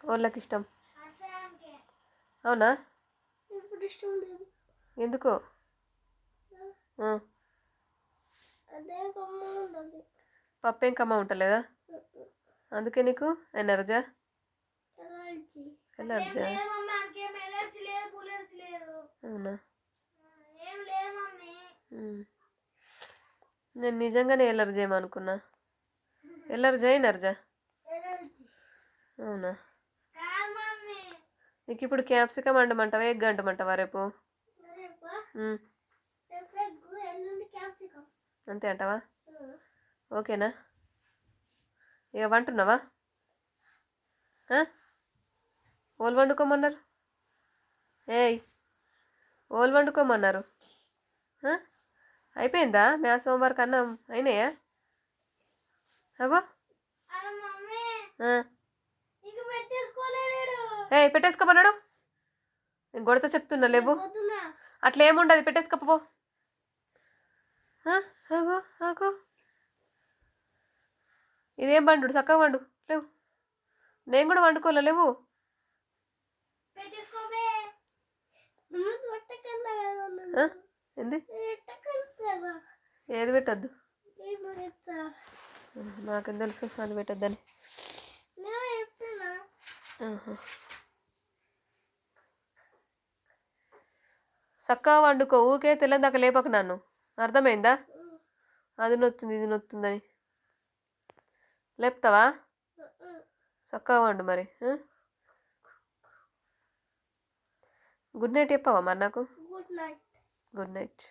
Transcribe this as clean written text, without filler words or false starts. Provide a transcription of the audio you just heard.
వాళ్ళకి ఇష్టం? అవునా? ఎందుకో? పప్పు ఏం కమ్మ ఉంటలేదా? అందుకే నీకు ఎనర్జా? ఎలర్జా? అవునా? నేను నిజంగానే ఎలర్జీ ఏమనుకున్నా. ఎలర్జీ ఎనర్జా? అవునా? నీకు ఇప్పుడు క్యాప్సికమ్ వండమంటావా ఎగ్ వండమంటావా రేపు? అంతే అంటావా? ఓకేనా? ఇక వంటున్నావా? ఓళ్ళు వండుకోమన్నారు? ఏయ్, ఓళ్ళు వండుకోమన్నారు? అయిపోయిందా మ్యాథ్స్ హోంవర్క్ అన్నం అయినాయా? అగో పెట్టేసుకోమన్నాడు. నేను కొడితే చెప్తున్నా లేవు. అట్లా ఏముండదు, పెట్టేసుకోపో. అగో అగో, ఇదేం పండు? చక్కగా వండు లేవు. నేను కూడా వండుకోలే లేవు. ఏంది? ఏది పెట్టద్దు? నాకేం తెలుసు అది పెట్టద్దని. చక్కగా వండుకో, ఊకే తెల్లందాక లేపక నన్ను. అర్థమైందా? అది నొత్తుంది ఇది నొత్తుందని. లేపుతావా? చక్కగా వండు మరి. గుడ్ నైట్ చెప్పావా మరి నాకు? Good night.